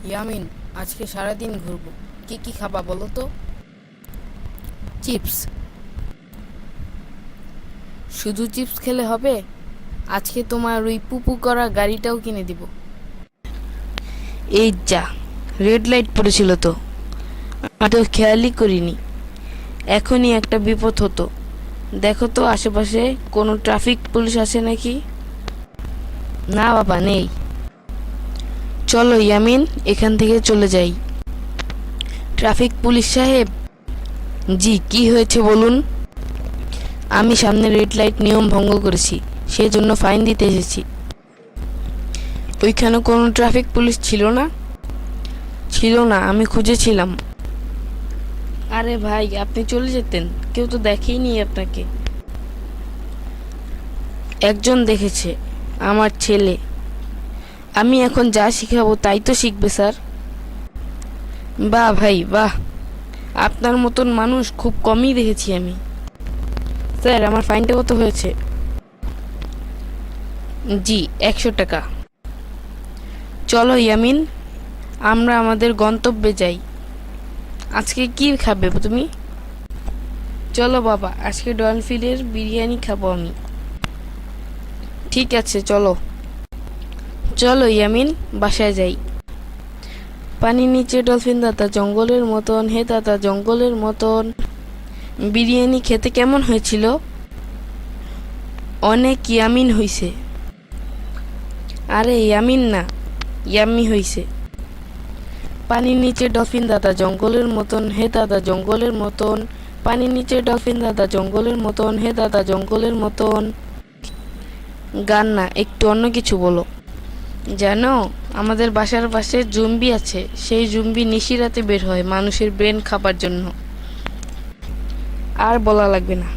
ইয়ামিন, আজকে সারাদিন ঘুরবো। কি কি খাবা বলো তো? চিপস? শুধু চিপস খেলে হবে? আজকে তোমার ওই পুপু করা গাড়িটাও কিনে দিব। এই যা, রেড লাইট পড়েছিল তো, আমি তো খেয়ালই করিনি। এখনই একটা বিপদ হতো। দেখো তো আশেপাশে কোনো ট্রাফিক পুলিশ আছে নাকি। না বাবা, নেই। চলো ইয়ামিন, এখান থেকে চলে যাই। ট্রাফিক পুলিশ সাহেব। জি, কি হয়েছে বলুন। আমি সামনে রেড লাইট নিয়ম ভঙ্গ করেছি, সেজন্য ফাইন দিতে এসেছি। ওইখানে কোনো ট্রাফিক পুলিশ ছিল না? ছিল না, আমি খুঁজেছিলাম। আরে ভাই, আপনি চলে যেতেন, কেউ তো দেখেইনি আপনাকে। একজন দেখেছে, আমার ছেলে। আমি এখন যা শিখাবো তাই তো শিখবে স্যার। বাহ ভাই বাহ, আপনার মতন মানুষ খুব কমই দেখেছি আমি। স্যার, আমার ফাইনটা কত হয়েছে? জি, 100 টাকা। চলো ইয়ামিন, আমরা আমাদের গন্তব্যে যাই। আজকে কি খাবে তুমি? চলো বাবা, আজকে ডলফিনের বিরিয়ানি খাবো আমি। ঠিক আছে, চলো। চলো ইয়ামিন, বাসায় যাই। পানির নিচে ডলফিন দাদা জঙ্গলের মতন, হে দাদা জঙ্গলের মতন। বিরিয়ানি খেতে কেমন হয়েছিল? অনেক ইয়ামিন হইছে। আরে ইয়ামিন না, ইয়াম্মি হইছে। পানির নিচে ডলফিন দাদা জঙ্গলের মতন, হে দাদা জঙ্গলের মতন। পানির নিচে ডলফিন দাদা জঙ্গলের মতন, হে দাদা জঙ্গলের মতন। গান না, একটু অন্য কিছু বলো। জানো, আমাদের বাসার পাশে জুম্বি আছে। সেই জুম্বি নিশিরাতে বের হয় মানুষের ব্রেন খাবার জন্য। আর বলা লাগবে না।